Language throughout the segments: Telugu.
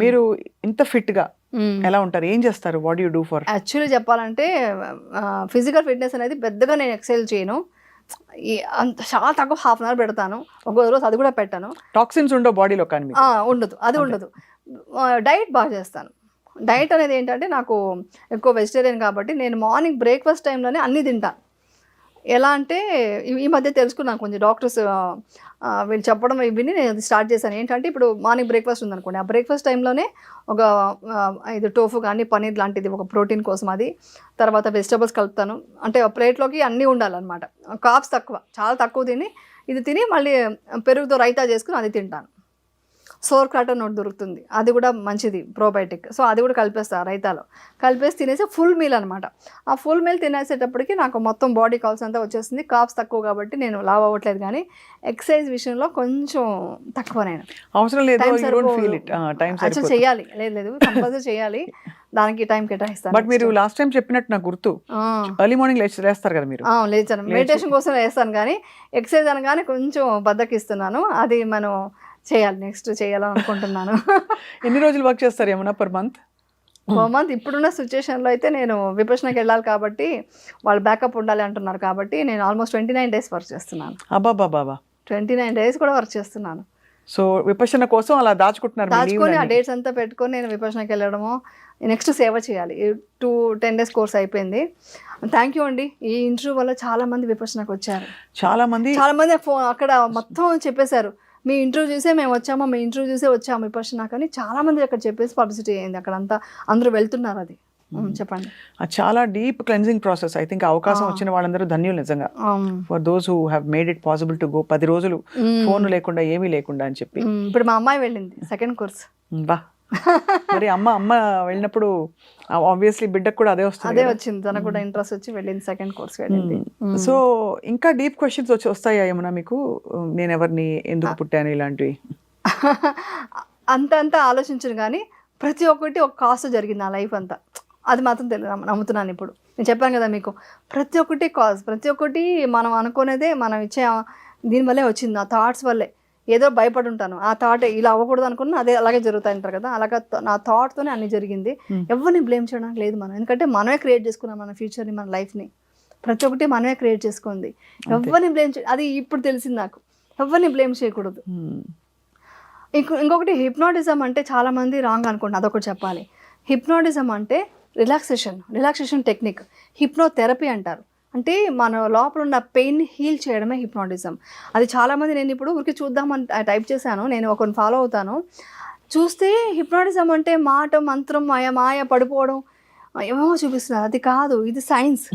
మీరు ఇంత ఫిట్గా ఎలా ఉంటారు, ఏం చేస్తారు, what you do for? Actually చెప్పాలంటే ఫిజికల్ ఫిట్నెస్ అనేది పెద్దగా నేను ఎక్సైజ్ చేయను. అంత చాలా తక్కువ 1/2 అవర్ పెడతాను, ఒక రోజు అది కూడా పెట్టాను. టాక్సిన్స్ ఉండవు బాడీలో? కానీ ఉండదు, అది ఉండదు. డైట్ బాగా చేస్తాను. డైట్ అనేది ఏంటంటే నాకు ఎక్కువ వెజిటేరియన్ కాబట్టి నేను మార్నింగ్ బ్రేక్ఫాస్ట్ టైంలోనే అన్నీ తింటాను. ఎలా అంటే ఈ మధ్య తెలుసుకున్నాను, కొంచెం డాక్టర్స్ వీళ్ళు చెప్పడం విని నేను అది స్టార్ట్ చేశాను. ఏంటంటే ఇప్పుడు మార్నింగ్ బ్రేక్ఫాస్ట్ ఉందనుకోండి, ఆ బ్రేక్ఫాస్ట్ టైంలోనే ఒక ఇది టోఫు కానీ పన్నీర్ లాంటిది ఒక ప్రోటీన్ కోసం, అది తర్వాత వెజిటబుల్స్ కలుపుతాను. అంటే ప్లేట్లోకి అన్నీ ఉండాలన్నమాట. కార్బ్స్ తక్కువ, చాలా తక్కువ తిని ఇది తిని మళ్ళీ పెరుగుతో రైతా చేసుకుని అది తింటాను. సోర్ క్రాట్ అని ఒకటి దొరుకుతుంది, అది కూడా మంచిది, ప్రోబయోటిక్. సో అది కూడా కలిపేస్తాను రైతాలో, కలిపేసి తినేసి ఫుల్ మీల్ అనమాట. ఆ ఫుల్ మీల్ తినేసేటప్పటికి నాకు మొత్తం బాడీ కావాల్సినంత వచ్చేస్తుంది. కాప్స్ తక్కువ కాబట్టి నేను లావ్ అవ్వట్లేదు, కానీ ఎక్సర్సైజ్ విషయంలో కొంచెం తక్కువ. నేను అవసరం లేదు, యాక్చువల్ చేయాలి, లేదు కంపల్సరీ చేయాలి, దానికి టైం కేటాయిస్తాను. బట్ మీరు లాస్ట్ టైం చెప్పినట్టు నాకు గుర్తు, ఎర్లీ మార్నింగ్ లేస్తారు కదా మీరు? లేచాను, మెడిటేషన్ కోసం వేస్తాను, కానీ ఎక్సర్సైజ్ అనగానే కొంచెం బద్దకిస్తున్నాను. అది మనం చేయాలి, నెక్స్ట్ చేయాలని అనుకుంటున్నాను. ఎన్ని రోజులు వర్క్ చేస్తారు ఏమన్నా పర్ మంత్? ఇప్పుడున్న సిచ్యువేషన్లో అయితే నేను విపక్షణకి వెళ్ళాలి కాబట్టి వాళ్ళు బ్యాకప్ ఉండాలి అంటున్నారు కాబట్టి నేను ఆల్మోస్ట్ 29 days వర్క్ చేస్తున్నాను. అబ్బాబాబా, 29 days కూడా వర్క్ చేస్తున్నాను. సో విపక్షణ కోసం అలా దాచుకొని ఆ డేట్స్ అంతా పెట్టుకొని నేను విపక్షణకి వెళ్ళడము, నెక్స్ట్ సేవ చేయాలి. 10 days కోర్స్ అయిపోయింది. థ్యాంక్ యూ అండి, ఈ ఇంటర్వ్యూ వల్ల చాలా మంది విపక్షణకు వచ్చారు. చాలా మంది అక్కడ మొత్తం చెప్పేశారు, మీ ఇంటర్వ్యూ చూసే మేము వచ్చాము, మీ ఇంటర్వ్యూ చూసే వచ్చాము విపక్షణ, కానీ చాలా మంది అక్కడ చెప్పేసి పబ్లిసిటీ అయింది, అక్కడంతా అందరూ వెళ్తున్నారు. అది చెప్పండి. చాలా deep cleansing process. I think అవకాశం వచ్చిన వాళ్ళందరూ ధన్యులు నిజంగా. For those who have made it possible to go 10 రోజులు ఫోన్ లేకుండా ఏమీ లేకుండా అని చెప్పి. ఇప్పుడు మా అమ్మాయి వెళ్ళింది సెకండ్ కోర్స్. బా, మరి అమ్మ వెళ్ళినప్పుడు ఆబ్వియస్లీ బిడ్డకు కూడా అదే వచ్చింది, తనకు కూడా ఇంట్రెస్ట్ వచ్చి వెళ్ళింది, సెకండ్ కోర్స్ వెళ్ళింది. సో ఇంకా డీప్ క్వశ్చన్స్ వస్తాయా ఏమన్నా మీకు? నేను ఎవరిని, ఎందుకు పుట్టాను, ఇలాంటివి అంత ఆలోచించను, కానీ ప్రతి ఒక్కటి ఒక కాస్ట్ జరిగింది నా లైఫ్ అంతా, అది మాత్రం నమ్ముతున్నాను. ఇప్పుడు నేను చెప్పాను కదా మీకు, ప్రతి ఒక్కటి కాజ్, ప్రతి ఒక్కటి మనం అనుకునేదే, మనం ఇచ్చే దీనివల్లే వచ్చింది, ఆ థాట్స్ వల్లే. ఏదో భయపడి ఉంటాను, ఆ థాట్ ఇలా అవ్వకూడదు అనుకున్నా అదే అలాగే జరుగుతాయి అంటారు కదా, అలాగా నా థాట్తోనే అన్ని జరిగింది. ఎవరిని బ్లేమ్ చేయడానికి లేదు మనం, ఎందుకంటే మనమే క్రియేట్ చేసుకున్నాం మన ఫ్యూచర్ని, మన లైఫ్ని, ప్రతి ఒక్కటి మనమే క్రియేట్ చేసుకుంది. ఎవరిని బ్లేమ్ అది ఇప్పుడు తెలిసింది నాకు, ఎవరిని బ్లేమ్ చేయకూడదు. ఇంకొకటి హిప్నాటిజం అంటే చాలామంది రాంగ్ అనుకుంటున్నారు, అదొకటి చెప్పాలి. హిప్నాటిజం అంటే రిలాక్సేషన్ టెక్నిక్, హిప్నోథెరపీ అంటారు. అంటే మన లోపల ఉన్న పెయిన్ని హీల్ చేయడమే హిప్నాటిజం. అది చాలామంది, నేను ఇప్పుడు ఊరికి చూద్దామని టైప్ చేశాను, నేను ఒకరిని ఫాలో అవుతాను, చూస్తే హిప్నాటిజం అంటే మాట, మంత్రం, మాయ పడిపోవడం ఏమో చూపిస్తున్నారు. అది కాదు, ఇది సైన్స్.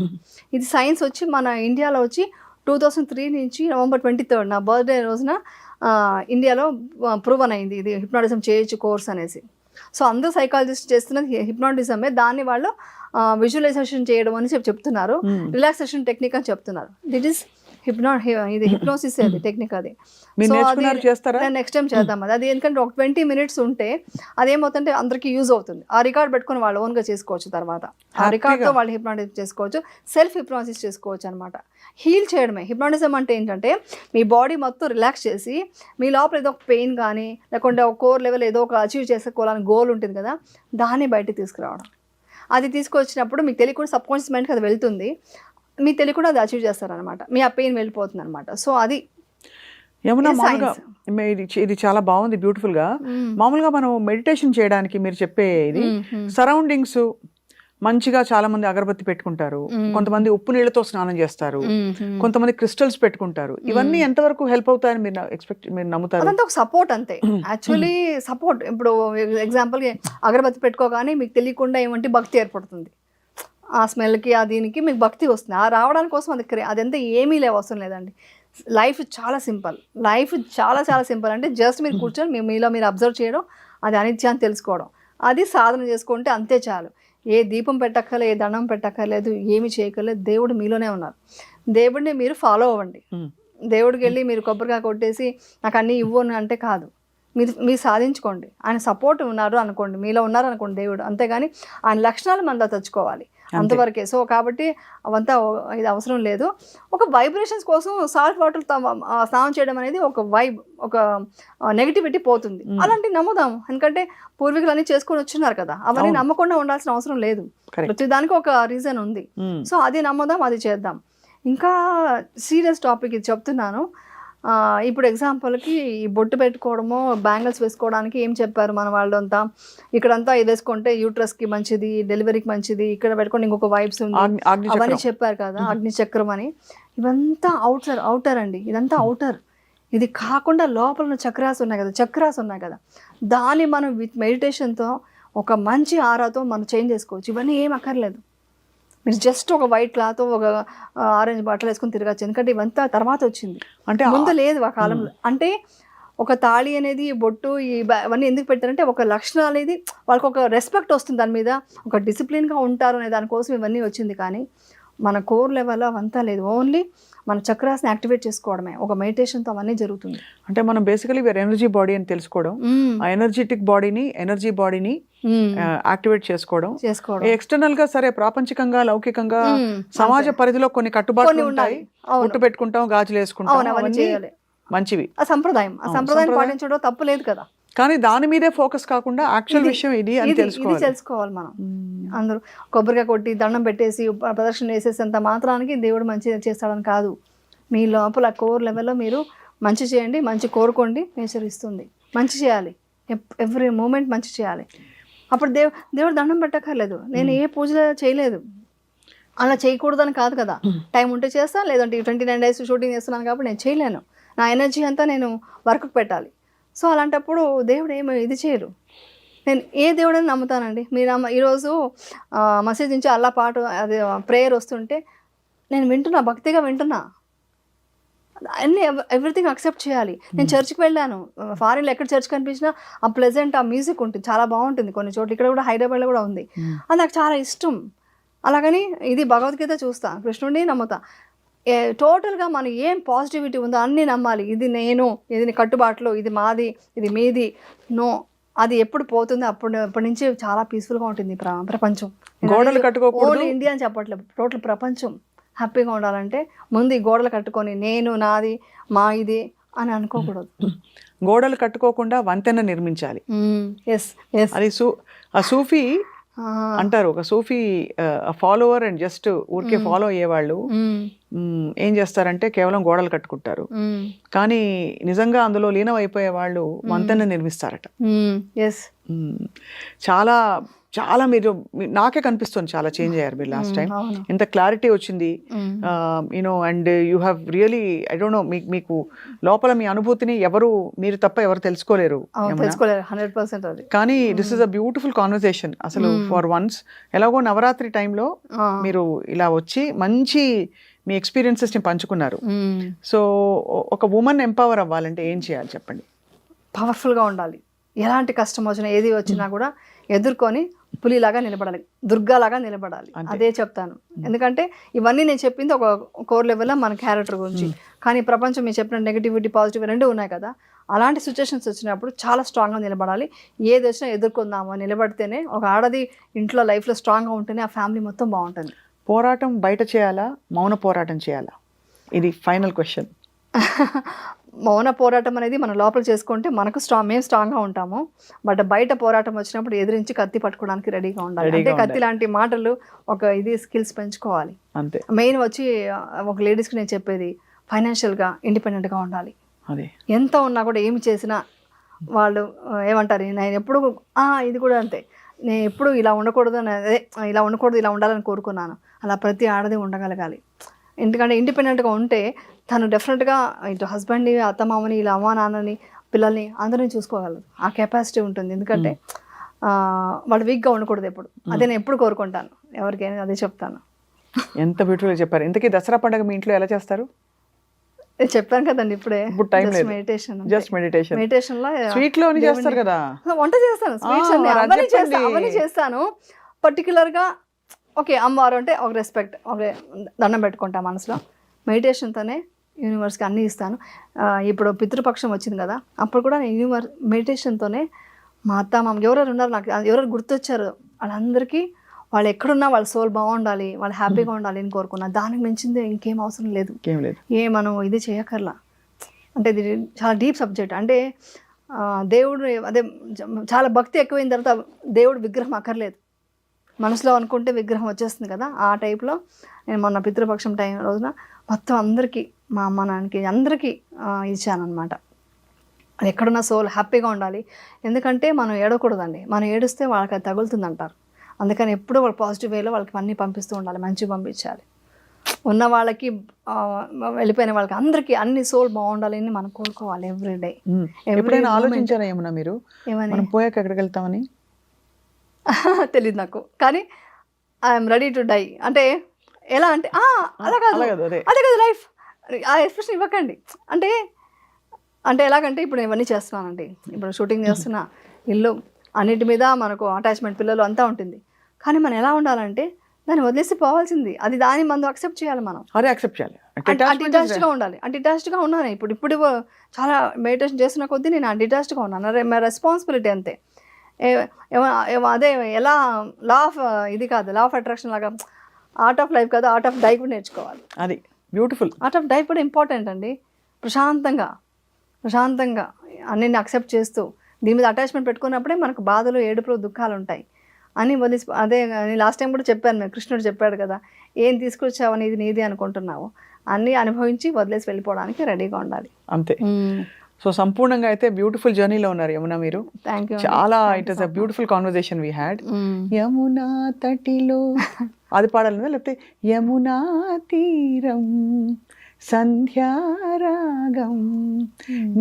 ఇది సైన్స్ వచ్చి మన ఇండియాలో వచ్చి 2003 నుంచి November 23 నా బర్త్డే రోజున ఇండియాలో ప్రూవన్ అయింది, ఇది హిప్నాటిజం చేయొచ్చు కోర్స్ అనేసి. సో అందరూ సైకాలజిస్ట్ చేస్తున్నది హిప్నాటిజమే, దాన్ని వాళ్ళు విజువలైజేషన్ చేయడం అని చెప్తున్నారు, రిలాక్సేషన్ టెక్నిక్ అని చెప్తున్నారు. దిట్ ఈస్ ఇది హిప్నోసిస్, అది టెక్నిక్. అది నెక్స్ట్ టైం చేద్దాం. అది ఎందుకంటే ఒక 20 minutes ఉంటే అదేమవుతుంటే అందరికీ యూజ్ అవుతుంది. ఆ రికార్డ్ పెట్టుకుని వాళ్ళు ఓన్గా చేసుకోవచ్చు, తర్వాత ఆ రికార్డ్తో వాళ్ళు హిప్నాటిజం చేసుకోవచ్చు, సెల్ఫ్ హిప్నాసిస్ చేసుకోవచ్చు అనమాట. హీల్ చేయడమే హిప్నాటిజం అంటే. ఏంటంటే మీ బాడీ మొత్తం రిలాక్స్ చేసి, మీ లోపల ఏదో ఒక పెయిన్ కానీ లేకుంటే ఒక కోర్ లెవెల్ ఏదో ఒక అచీవ్ చేసుకోవాలని గోల్ ఉంటుంది కదా, దాన్ని బయటకు తీసుకురావడం. అది తీసుకొచ్చినప్పుడు మీకు తెలియకుండా సబ్ కాన్షియస్ మైండ్కి అది వెళ్తుంది, మీ తెలియకుండా అది అచీవ్ చేస్తారనమాట, మీ ఆ పెయిన్ వెళ్ళిపోతుంది అనమాట. సో అది ఏమన్నా మామూలుగా ఇది చాలా బాగుంది, బ్యూటిఫుల్ గా. మామూలుగా మనం మెడిటేషన్ చేయడానికి మీరు చెప్పే ఇది సరౌండింగ్స్ మంచిగా, చాలా మంది అగరబత్తి పెట్టుకుంటారు, కొంతమంది ఉప్పు నీళ్ళతో స్నానం చేస్తారు, కొంతమంది క్రిస్టల్స్ పెట్టుకుంటారు. ఇవన్నీ ఎంతవరకు హెల్ప్ అవుతాయని మీరు నమ్ముతారు? అదంతా ఒక సపోర్ట్ అంతే, యాక్చువల్లీ సపోర్ట్. ఇప్పుడు ఎగ్జాంపుల్ అగరబత్తి పెట్టుకోగానే మీకు తెలియకుండా ఏమంటే భక్తి ఏర్పడుతుంది, ఆ స్మెల్కి ఆ దీనికి మీకు భక్తి వస్తుంది. ఆ రావడానికి కోసం అదంతా ఏమీ అవసరం లేదండి. లైఫ్ చాలా సింపుల్, చాలా సింపుల్. అంటే జస్ట్ మీరు కూర్చొని మీలో మీరు అబ్జర్వ్ చేయడం, అది అనిత్యాన్ని తెలుసుకోవడం, అది సాధన చేసుకుంటే అంతే చాలు. ఏ దీపం పెట్టక్కర్లేదు, ఏ దండం పెట్టక్కర్లేదు, ఏమి చేయక్కర్లేదు, దేవుడు మీలోనే ఉన్నారు. దేవుడిని మీరు ఫాలో అవ్వండి. దేవుడికి వెళ్ళి మీరు కొబ్బరికాయ కొట్టేసి నాకు అన్నీ ఇవ్వను అంటే కాదు, మీరు సాధించుకోండి. ఆయన సపోర్ట్ ఉన్నారు అనుకోండి, మీలో ఉన్నారు అనుకోండి దేవుడు, అంతేగాని ఆయన లక్షణాలు మనలో తెచ్చుకోవాలి. అంతవరకే. సో కాబట్టి అవంతా ఇది అవసరం లేదు. ఒక వైబ్రేషన్స్ కోసం సాల్ట్ వాటర్ స్నానం చేయడం అనేది ఒక వైబ్, ఒక నెగిటివిటీ పోతుంది. అలాంటివి నమ్ముదాం, ఎందుకంటే పూర్వీకులు అన్ని చేసుకొని వచ్చిన్నారు కదా, అవన్నీ నమ్మకుండా ఉండాల్సిన అవసరం లేదు. ప్రతి దానికి ఒక రీజన్ ఉంది. సో అది నమ్ముదాం, అది చేద్దాం. ఇంకా సీరియస్ టాపిక్ ఇది చెప్తున్నాను. ఇప్పుడు ఎగ్జాంపుల్కి ఈ బొట్టు పెట్టుకోవడము, బ్యాంగిల్స్ వేసుకోవడానికి ఏం చెప్పారు మన వాళ్ళంతా, ఇక్కడంతా ఇది వేసుకుంటే యూట్రస్కి మంచిది, డెలివరీకి మంచిది, ఇక్కడ పెట్టుకోండి ఇంకొక వైబ్స్ ఉంది అవన్నీ చెప్పారు కదా, అగ్ని చక్రం అని. ఇవంతా అవుటర్ అండి, ఇదంతా అవుటర్. ఇది కాకుండా లోపల ఉన్న చక్రాస్ ఉన్నాయి కదా, దాన్ని మనం విత్ మెడిటేషన్తో ఒక మంచి ఆరాతో మనం చేంజ్ చేసుకోవచ్చు. ఇవన్నీ ఏం అక్కర్లేదు. మీరు జస్ట్ ఒక వైట్ క్లాత్, ఒక ఆరెంజ్ బట్టలు వేసుకొని తిరగచ్చు. ఎందుకంటే ఇవంతా తర్వాత వచ్చింది, అంటే ముందు లేదు ఆ కాలంలో. అంటే ఒక తాళి అనేది, బొట్టు, ఇవన్నీ ఎందుకు పెట్టారంటే ఒక లక్షణం అనేది వాళ్ళకి ఒక రెస్పెక్ట్ వస్తుంది, దాని మీద ఒక డిసిప్లిన్గా ఉంటారు అనే దానికోసం ఇవన్నీ వచ్చింది. కానీ మన కోర్ లెవెల్లో అవంతా లేదు. ఓన్లీ మన చక్రాస్ని యాక్టివేట్ చేసుకోవడమే, ఒక మెడిటేషన్తో అవన్నీ జరుగుతుంది. అంటే మనం బేసికలీ వేరే ఎనర్జీ బాడీ అని తెలుసుకోవడం, ఆ ఎనర్జెటిక్ బాడీని, ఎనర్జీ బాడీని యాక్టివేట్ చేసుకోవడం. ఎక్స్టర్నల్ గా సరే ప్రాపంచికంగా, లౌకికంగా సమాజ పరిధిలో కొన్ని కట్టుబాట్లు ఉంటాయి. గుట్టు పెట్టుకుంటాం, గాజులు వేసుకుంటాం, మంచివి. ఆ సంప్రదాయం పాటించడం తప్పు లేదు కదా. కానీ దాని మీదే ఫోకస్ కాకుండా యాక్చువల్ విషయం ఇది అని తెలుసుకోవాలి మనం. అందరూ కొబ్బరిగా కొట్టి దండం పెట్టేసి ప్రదర్శన చేసేసేంత మాత్రానికి దేవుడు మంచి చేస్తాడని కాదు. మీ లోపల కోర్ లెవెల్లో మీరు మంచి చేయండి, మంచి కోరుకోండి, నేచర్ ఇస్తుంది. మంచి చేయాలి, ఎవ్రీ మూమెంట్ మంచి చేయాలి. అప్పుడు దేవుడు దండం పెట్టక్కర్లేదు. నేను ఏ పూజలు చేయలేదు, అలా చేయకూడదని కాదు కదా. టైం ఉంటే చేస్తాను, లేదంటే 29 days షూటింగ్ చేస్తున్నాను కాబట్టి నేను చేయలేను. నా ఎనర్జీ అంతా నేను వర్క్కి పెట్టాలి. సో అలాంటప్పుడు దేవుడు ఏమో ఇది చేయరు. నేను ఏ దేవుడని నమ్ముతానండి. మీరు ఈరోజు మసీద్ నుంచి అల్లా పాటు అది ప్రేయర్ వస్తుంటే నేను వింటున్నా, భక్తిగా వింటున్నా, అన్నీ ఎవ్రీథింగ్ అక్సెప్ట్ చేయాలి. నేను చర్చ్కి వెళ్ళాను, ఫారిన్లో ఎక్కడ చర్చ్ కనిపించినా ఆ ప్లెజెంట్, ఆ మ్యూజిక్ ఉంటుంది, చాలా బాగుంటుంది. కొన్ని చోట్ల ఇక్కడ కూడా హైదరాబాద్లో కూడా ఉంది, అది నాకు చాలా ఇష్టం. అలాగని ఇది భగవద్గీత చూస్తా, కృష్ణుడిని నమ్ముతా. టోటల్గా మనం ఏం పాజిటివిటీ ఉందో అన్నీ నమ్మాలి. ఇది నేను, ఇది కట్టుబాట్లు, ఇది మాది, ఇది మీది, నో. అది ఎప్పుడు పోతుందో అప్పటి నుంచి చాలా పీస్ఫుల్గా ఉంటుంది ప్రపంచం. గోడలు కట్టుకోకూడదు, ఓన్లీ ఇండియా అని చెప్పట్లేదు, టోటల్ ప్రపంచం హ్యాపీగా ఉండాలంటే ముందు ఈ గోడలు కట్టుకొని నేను, నాది, మా ఇది అని అనుకోకూడదు. గోడలు కట్టుకోకుండా వంతెన నిర్మించాలి. అది సూఫీ అంటారు. ఒక సూఫీ ఫాలోవర్ అండ్ జస్ట్ ఊరికే ఫాలో అయ్యేవాళ్ళు ఏం చేస్తారంటే కేవలం గోడలు కట్టుకుంటారు, కానీ నిజంగా అందులో లీనం అయిపోయే వాళ్ళు వంతెన నిర్మిస్తారట. చాలా చాలా మీరు నాకే కనిపిస్తుంది చాలా చేంజ్ అయ్యారు మీరు లాస్ట్ టైం. ఇంత క్లారిటీ వచ్చింది, you know, and you have really, I don't know, మీకు లోపల మీ అనుభూతిని మీరు తప్ప ఎవరు తెలుసుకోలేరు. కానీ this is a beautiful conversation అసలు. ఫర్ వన్స్ ఎలాగో నవరాత్రి టైంలో మీరు ఇలా వచ్చి మంచి మీ ఎక్స్పీరియన్సెస్ని పంచుకున్నారు. సో ఒక ఉమెన్ ఎంపవర్ అవ్వాలంటే ఏం చేయాలి చెప్పండి? పవర్ఫుల్గా ఉండాలి. ఎలాంటి కష్టం వచ్చినా, ఏది వచ్చినా కూడా ఎదుర్కొని పులిలాగా నిలబడాలి, దుర్గాలాగా నిలబడాలి. అదే చెప్తాను. ఎందుకంటే ఇవన్నీ నేను చెప్పింది ఒక కోర్ లెవెల్లో మన క్యారెక్టర్ గురించి. కానీ ప్రపంచం మీరు చెప్పిన నెగిటివిటీ, పాజిటివ్ రెండు ఉన్నాయి కదా. అలాంటి సిచ్యువేషన్స్ వచ్చినప్పుడు చాలా స్ట్రాంగ్గా నిలబడాలి. ఏది వచ్చినా ఎదుర్కొందాము, నిలబడితేనే ఒక ఆడది ఇంట్లో లైఫ్లో స్ట్రాంగ్గా ఉంటేనే ఆ ఫ్యామిలీ మొత్తం బాగుంటుంది. పోరాటం బయట చేయాలా, మౌన పోరాటం చేయాలా? ఇది ఫైనల్ క్వశ్చన్. మౌన పోరాటం అనేది మనం లోపల చేసుకుంటే మనకు మేము స్ట్రాంగ్గా ఉంటాము. బట్ బయట పోరాటం వచ్చినప్పుడు ఎదిరించి కత్తి పట్టుకోవడానికి రెడీగా ఉండాలి. అంటే కత్తి లాంటి మాటలు, ఒక ఇది స్కిల్స్ పెంచుకోవాలి అంతే. మెయిన్ వచ్చి ఒక లేడీస్కి నేను చెప్పేది, ఫైనాన్షియల్గా ఇండిపెండెంట్గా ఉండాలి. ఎంత ఉన్నా కూడా ఏమి చేసినా వాళ్ళు ఏమంటారు, నేను ఎప్పుడు ఇది కూడా అంతే, నేను ఎప్పుడు ఇలా ఉండకూడదు, ఇలా ఉండకూడదు, ఇలా ఉండాలని కోరుకున్నాను. అలా ప్రతి ఆడది ఉండగలగాలి. ఎందుకంటే ఇండిపెండెంట్గా ఉంటే తను డెఫినెట్గా ఇటు హస్బెండ్ని, అత్తమామని, ఇలా అమ్మ నాన్నని, పిల్లల్ని అందరినీ చూసుకోగలదు. ఆ కెపాసిటీ ఉంటుంది. ఎందుకంటే వాళ్ళు వీక్గా ఉండకూడదు ఎప్పుడు. అదే నేను ఎప్పుడు కోరుకుంటాను ఎవరికైనా, అదే చెప్తాను. ఎంత బ్యూటిఫుల్గా చెప్పారు. ఇంతకీ దసరా పండుగ మీ ఇంట్లో ఎలా చేస్తారు? చెప్పాను కదండి ఇప్పుడే, మెడిటేషన్. మెడిటేషన్లో స్వీట్లోని చేస్తారు కదా, వంట చేస్తాను, స్వీట్స్ అవన్నీ చేస్తాను. పర్టికులర్గా ఓకే అమ్మవారు అంటే ఒక రెస్పెక్ట్, ఒక దండం పెట్టుకుంటా మనసులో. మెడిటేషన్తోనే యూనివర్స్కి అన్నీ ఇస్తాను. ఇప్పుడు పితృపక్షం వచ్చింది కదా, అప్పుడు కూడా నేను మెడిటేషన్తోనే మా అత్త మామ ఎవరెవరు ఉన్నారు, నాకు ఎవరెవరు గుర్తొచ్చారు వాళ్ళందరికీ వాళ్ళు ఎక్కడున్నా వాళ్ళ సోల్ బాగుండాలి, వాళ్ళు హ్యాపీగా ఉండాలి అని కోరుకున్నా. దానికి మించింది ఇంకేం అవసరం లేదు. మనం ఇది చేయక్కర్లా. అంటే ఇది చాలా డీప్ సబ్జెక్ట్. అంటే దేవుడు అదే చాలా భక్తి ఎక్కువైన తర్వాత దేవుడు విగ్రహం అక్కర్లేదు, మనసులో అనుకుంటే విగ్రహం వచ్చేస్తుంది కదా. ఆ టైప్లో నేను మొన్న పితృపక్షం టైం రోజున మొత్తం అందరికీ, మా అమ్మ నాన్నకి అందరికీ ఇచ్చానమాట. అది ఎక్కడున్న సోల్ హ్యాపీగా ఉండాలి. ఎందుకంటే మనం ఏడకూడదండి, మనం ఏడుస్తే వాళ్ళకి అది తగులుతుంది అంటారు. అందుకని ఎప్పుడూ వాళ్ళు పాజిటివ్ వేలో వాళ్ళకి అన్నీ పంపిస్తూ ఉండాలి, మంచిగా పంపించాలి. ఉన్న వాళ్ళకి వెళ్ళిపోయిన వాళ్ళకి అందరికీ అన్ని సోల్ బాగుండాలి అని మనం కోరుకోవాలి ఎవ్రీడే. ఎప్పుడైనా ఆలోచించారా ఏమన్నా మీరు మనం పోయాక ఎక్కడికి వెళ్తామని? తెలియదు నాకు, కానీ ఐఎమ్ రెడీ టు డై. అంటే ఎలా అంటే అలా కాదు, అదే కదా లైఫ్. ఆ ఎక్స్ప్రెషన్ ఇవ్వకండి. అంటే అంటే ఎలాగంటే ఇప్పుడు నేను ఇవన్నీ చేస్తున్నానండి, ఇప్పుడు షూటింగ్ చేస్తున్నా, ఇల్లు అన్నిటి మీద మనకు అటాచ్మెంట్, పిల్లలు అంతా ఉంటుంది. కానీ మనం ఎలా ఉండాలంటే దాన్ని వదిలేసి పోవాల్సింది, అది దాన్ని మనం అక్సెప్ట్ చేయాలి. మనం అదే అక్సెప్ట్ చేయాలి, డిటాచ్డ్గా ఉండాలి. డిటాచ్డ్గా ఉన్నాను ఇప్పుడు చాలా మెడిటేషన్ చేసిన కొద్దీ నేను డిటాచ్డ్గా ఉన్నాను. మా రెస్పాన్సిబిలిటీ అంతే. అదే ఎలా లా ఆఫ్ ఇది కాదు, లా ఆఫ్ అట్రాక్షన్ లాగా ఆర్ట్ ఆఫ్ లైఫ్ కాదు, ఆర్ట్ ఆఫ్ డై కూడా నేర్చుకోవాలి. అది బ్యూటిఫుల్. ఆర్ట్ ఆఫ్ డై కూడా ఇంపార్టెంట్ అండి. ప్రశాంతంగా అన్నింటిని అక్సెప్ట్ చేస్తూ దీని మీద అటాచ్మెంట్ పెట్టుకున్నప్పుడే మనకు బాధలు, ఏడుపులు, దుఃఖాలు ఉంటాయి అని వదిలి. అదే లాస్ట్ టైం కూడా చెప్పాను, మేము కృష్ణుడు చెప్పాడు కదా, ఏం తీసుకొచ్చావని ఇది నీది అనుకుంటున్నావు, అన్నీ అనుభవించి వదిలేసి వెళ్ళిపోవడానికి రెడీగా ఉండాలి అంతే. సో సంపూర్ణంగా అయితే బ్యూటిఫుల్ జర్నీలో ఉన్నారు యమున మీరు. చాలా it is a beautiful conversation we had. Yamuna తటిలో అది పాడాలి, లేకపోతే యమునా తీరం సంధ్యారాగం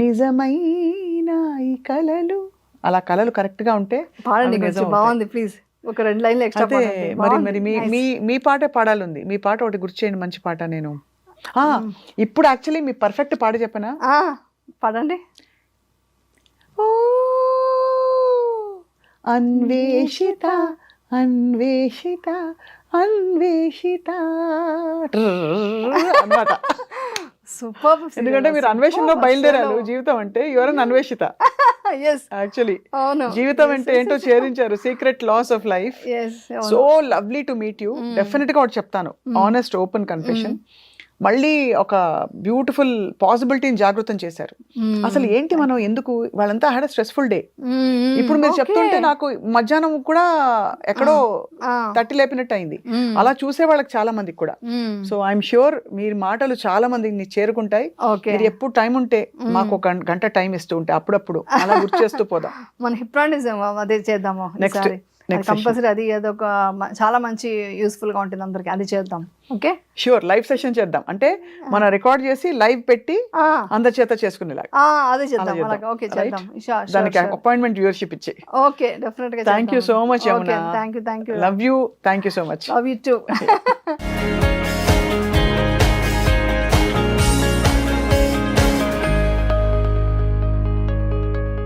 నిజమైన ఈ కలలు, అలా కలలు కరెక్ట్ గా ఉంటే పాడండి. బాగుంది, ప్లీజ్ ఒక 2 లైన్లు ఎక్స్ట్రా. మరి మీ పాటే పాడాలి. మీ పాట ఒకటి గుర్తు చేయండి, మంచి పాట. నేను ఇప్పుడు యాక్చువల్లీ మీ పర్ఫెక్ట్ పాట చెప్పనా? పాడండి. ఓ అన్వేషిత అన్వేషిత అన్వేషిత అన్నమాట. సూపర్. ఎందుకంటే మీరు అన్వేషణలో బయలుదేరారు. జీవితం అంటే యువర్ అన్వేషిత. యాక్చువల్లీ జీవితం అంటే ఏంటో ఛేదించారు, secret laws of life. So lovely to meet you. Definite గా ఒకటి చెప్తాను, ఆనెస్ట్ ఓపెన్ కన్ఫెషన్, మళ్ళీ ఒక బ్యూటిఫుల్ పాసిబిలిటీని జాగృతం చేశారు. అసలు ఏంటి మనం ఎందుకు, వాళ్ళంతా హ్యాడ్ స్ట్రెస్ఫుల్ డే. ఇప్పుడు మీరు చెప్తుంటే నాకు మధ్యాహ్నం కూడా ఎక్కడో తట్టి లేపినట్టు అయింది. అలా చూసే వాళ్ళకి చాలా మందికి కూడా. సో ఐఎమ్ ష్యూర్ మీరు మాటలు చాలా మందికి చేరుకుంటాయి. మీరు ఎప్పుడు టైం ఉంటే మాకు ఒక గంట టైం ఇస్తూ ఉంటే అప్పుడప్పుడు అలా గుర్తు చేస్తూ పోదాం. మన హిప్నాటిజం అదే చేద్దాము నెక్స్ట్ కంపల్సరీ. అది అదొక చాలా మంచి యూస్ఫుల్ గా ఉంటుంది అందరికి, అది చేద్దాం. ఓకే ష్యూర్, లైవ్ సెషన్ చేద్దాం. అంటే మనం రికార్డ్ చేసి లైవ్ పెట్టి అందరి చేత చేసుకునేలాగా అదే చేద్దాం. ఓకే చేద్దాం. దానికి అపాయింట్మెంట్ వ్యూవర్షిప్ ఇచ్చి. ఓకే డెఫినెట్ గా. Thank you so much Yamuna. Thank you. Love you. Thank you so much. Love you two.